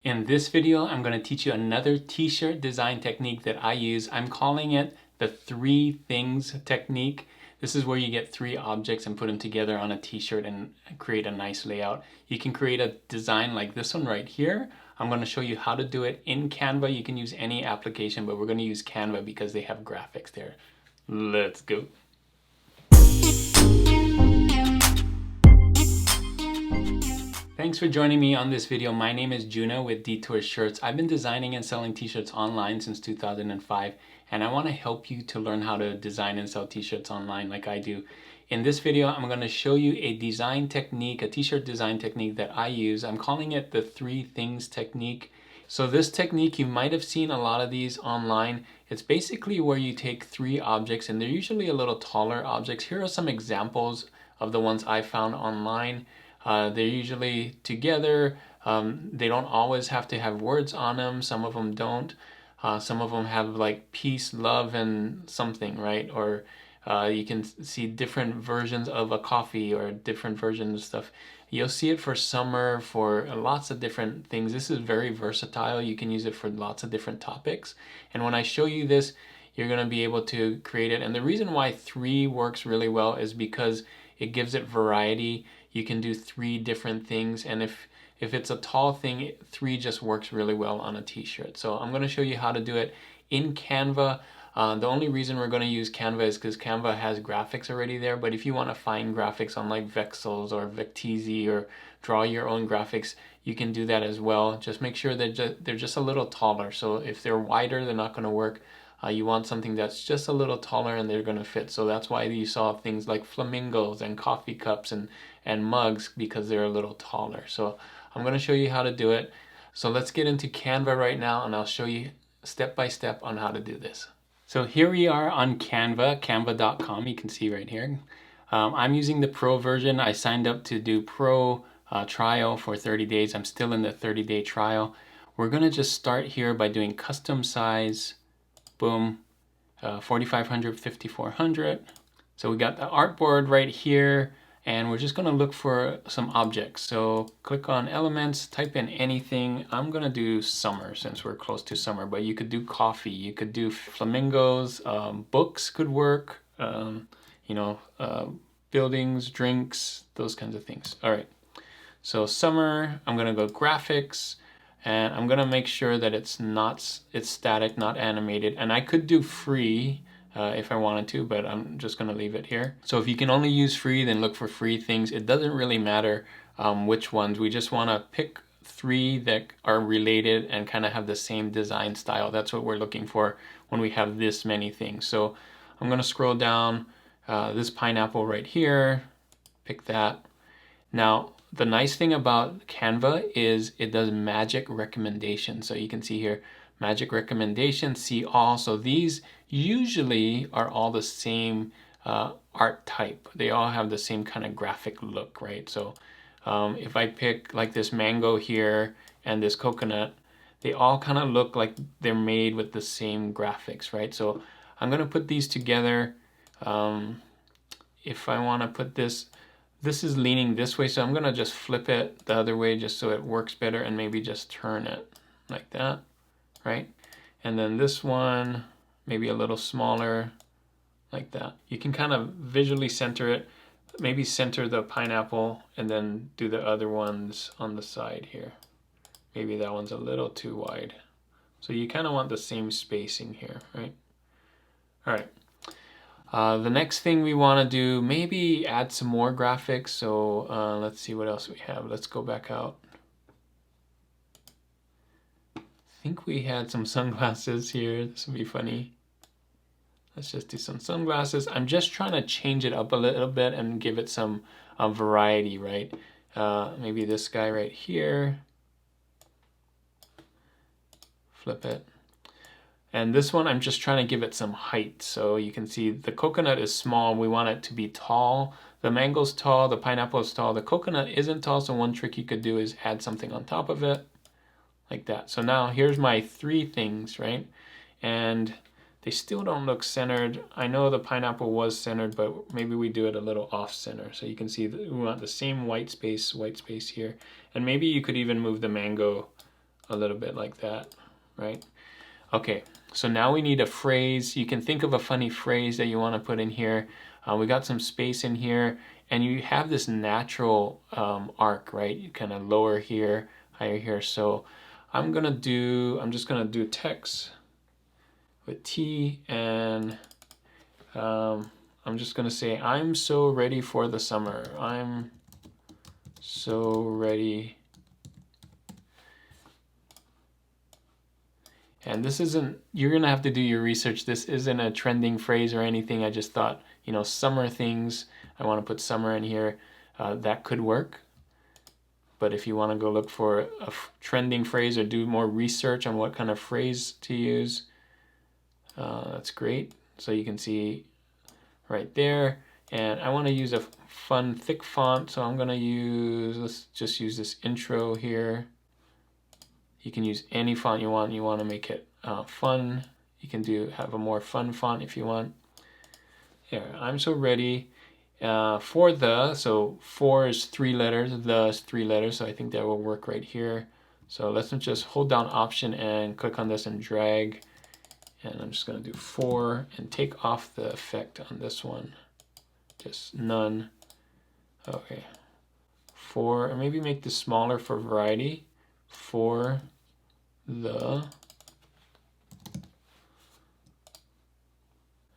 In this video, I'm going to teach you another t-shirt design technique that I use. I'm calling it the three things technique. This is where you get three objects and put them together on a t-shirt and create a nice layout. You can create a design like this one right here. I'm going to show you how to do it in Canva. You can use any application, but we're going to use Canva because they have graphics there. Let's go. Thanks for joining me on this video. My name is Juna with Detour Shirts. I've been designing and selling t-shirts online since 2005, and I want to help you to learn how to design and sell t-shirts online like I do. In this video, I'm going to show you a design technique, a t-shirt design technique that I use. I'm calling it the three things technique. So this technique, you might have seen a lot of these online. It's basically where you take three objects, and they're usually a little taller objects. Here are some examples of the ones I found online. They're usually together. They don't always have to have words on them. Some of them don't. Some of them have like peace, love, and something, right? Or you can see different versions of a coffee or different versions of stuff. You'll see it for summer, for lots of different things. This is very versatile. You can use it for lots of different topics. And when I show you this, you're going to be able to create it. And the reason why three works really well is because it gives it variety. You can do three different things, and if it's a tall thing, three just works really well on a t-shirt. So I'm going to show you how to do it in Canva. The only reason we're going to use Canva is because Canva has graphics already there, but if you want to find graphics on like Vexels or Vecteezy or draw your own graphics, you can do that as well. Just make sure that they're just a little taller. So if they're wider, they're not going to work. You want something that's just a little taller and they're going to fit. So that's why you saw things like flamingos and coffee cups and mugs, because they're a little taller. So I'm going to show you how to do it. So let's get into Canva right now, and I'll show you step by step on how to do this. So here we are on Canva, canva.com. You can see right here. I'm using the Pro version. I signed up to do Pro trial for 30 days. I'm still in the 30-day trial. We're going to just start here by doing custom size. Boom, 4500, 5400. So we got the artboard right here, and we're just going to look for some objects. So click on elements, type in anything. I'm going to do summer since we're close to summer, but you could do coffee, you could do flamingos, books could work, buildings, drinks, those kinds of things. All right, so summer, I'm going to go graphics. And I'm gonna make sure that it's static, not animated. And I could do free if I wanted to, but I'm just gonna leave it here. So if you can only use free, then look for free things. It doesn't really matter which ones. We just wanna pick three that are related and kind of have the same design style. That's what we're looking for when we have this many things. So I'm gonna scroll down, this pineapple right here, pick that. Now, the nice thing about Canva is it does magic recommendations. So you can see here, magic recommendations, see all. So these usually are all the same art type. They all have the same kind of graphic look, right? So if I pick like this mango here and this coconut, they all kind of look like they're made with the same graphics, right? So I'm gonna put these together. If I wanna put this is leaning this way, so I'm gonna just flip it the other way just so it works better, and maybe just turn it like that, right? And then this one, maybe a little smaller, like that. You can kind of visually center it, maybe center the pineapple, and then do the other ones on the side here. Maybe that one's a little too wide. So you kind of want the same spacing here, right? All right. The next thing we want to do, maybe add some more graphics. So let's see what else we have. Let's go back out. I think we had some sunglasses here. This would be funny. Let's just do some sunglasses. I'm just trying to change it up a little bit and give it some variety, right? Maybe this guy right here. Flip it. And this one, I'm just trying to give it some height. So you can see the coconut is small. We want it to be tall. The mango's tall, the pineapple is tall. The coconut isn't tall, so one trick you could do is add something on top of it, like that. So now here's my three things, right? And they still don't look centered. I know the pineapple was centered, but maybe we do it a little off center. So you can see that we want the same white space here. And maybe you could even move the mango a little bit like that, right? Okay, so now we need a phrase. You can think of a funny phrase that you want to put in here. We got some space in here, and you have this natural arc, right? You kind of lower here, higher here. So I'm just gonna do text with T, and I'm just gonna say, I'm so ready for the summer. I'm so ready. And this isn't, you're gonna have to do your research. This isn't a trending phrase or anything. I just thought, you know, summer things, I wanna put summer in here. That could work. But if you wanna go look for a trending phrase or do more research on what kind of phrase to use, that's great. So you can see right there. And I wanna use a fun, thick font. So I'm gonna let's just use this intro here. You can use any font you want. You want to make it fun. You can have a more fun font if you want. Here, I'm so ready for the, so for is 3 letters, the is 3 letters, so I think that will work right here. So let's just hold down Option and click on this and drag. And I'm just going to do for and take off the effect on this one. Just none. Okay. For, and maybe make this smaller for variety. For the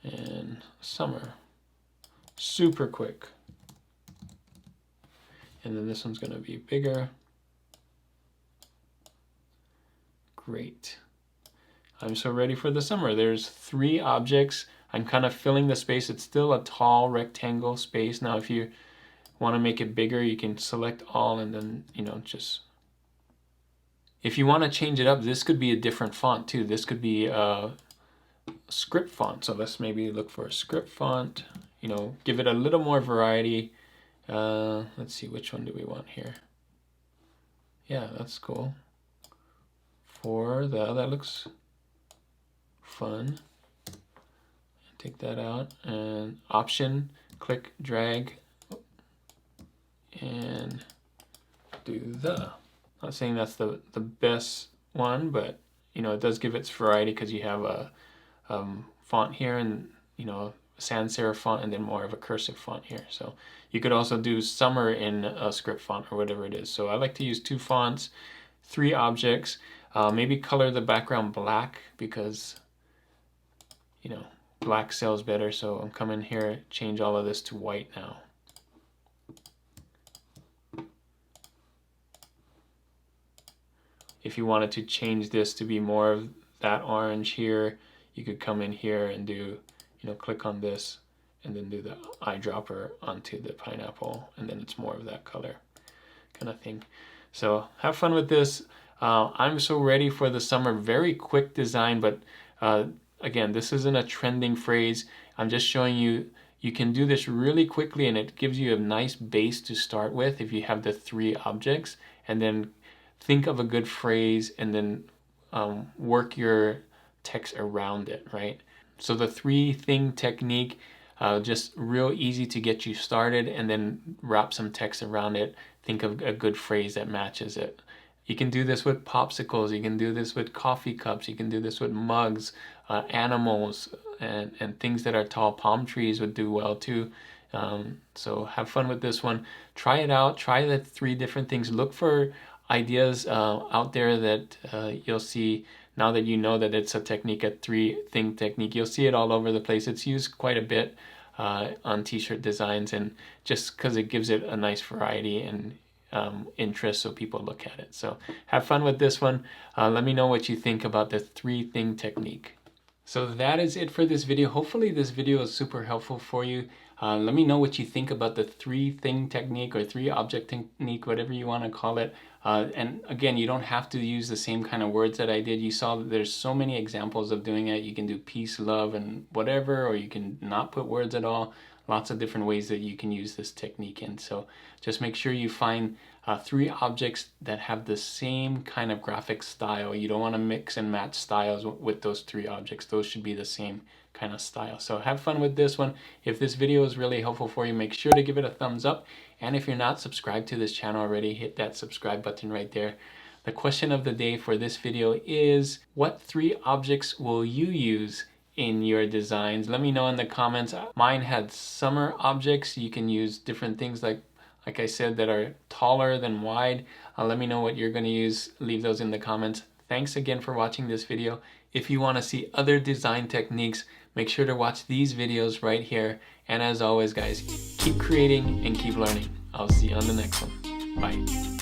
and summer. Super quick. And then this one's going to be bigger. Great. I'm so ready for the summer. There's 3 objects. I'm kind of filling the space. It's still a tall rectangle space. Now if you want to make it bigger, you can select all and then, you know, just, if you want to change it up, this could be a different font too. This could be a script font. So let's maybe look for a script font, you know, give it a little more variety. Let's see, which one do we want here? Yeah, that's cool. That looks fun. Take that out and Option, click, drag, and do the. Not saying that's the best one, but you know, it does give its variety because you have a font here and, you know, sans serif font and then more of a cursive font here. So you could also do summer in a script font or whatever it is. So I like to use 2 fonts, 3 objects, maybe color the background black because, you know, black sells better. So I'm coming here, change all of this to white now. If you wanted to change this to be more of that orange here, you could come in here and do, you know, click on this and then do the eyedropper onto the pineapple, and then it's more of that color kind of thing. So have fun with this. I'm so ready for the summer. Very quick design, but again, this isn't a trending phrase. I'm just showing you, you can do this really quickly and it gives you a nice base to start with if you have the 3 objects, and then think of a good phrase and then work your text around it, right? So the 3-thing technique, just real easy to get you started, and then wrap some text around it. Think of a good phrase that matches it. You can do this with popsicles, you can do this with coffee cups, you can do this with mugs, animals, and things that are tall. Palm trees would do well too. So have fun with this one. Try it out, try the 3 different things. Look for ideas out there that you'll see. Now that you know that it's a technique, a 3-thing technique, you'll see it all over the place. It's used quite a bit on t-shirt designs, and just because it gives it a nice variety and interest so people look at it. So have fun with this one. Let me know what you think about the 3-thing technique. So that is it for this video. Hopefully this video is super helpful for you. Let me know what you think about the 3-thing technique or 3-object technique, whatever you want to call it. And again, you don't have to use the same kind of words that I did. You saw that there's so many examples of doing it. You can do peace, love, and whatever, or you can not put words at all. Lots of different ways that you can use this technique in. So just make sure you find 3 objects that have the same kind of graphic style. You don't want to mix and match styles with those 3 objects. Those should be the same kind of style. So have fun with this one. If this video is really helpful for you, make sure to give it a thumbs up. And if you're not subscribed to this channel already, hit that subscribe button right there. The question of the day for this video is, what 3 objects will you use in your designs? Let me know in the comments. Mine had summer objects. You can use different things like I said, that are taller than wide. Let me know what you're going to use. Leave those in the comments. Thanks again for watching this video. If you want to see other design techniques, make sure to watch these videos right here. And as always, guys, keep creating and keep learning. I'll see you on the next one. Bye.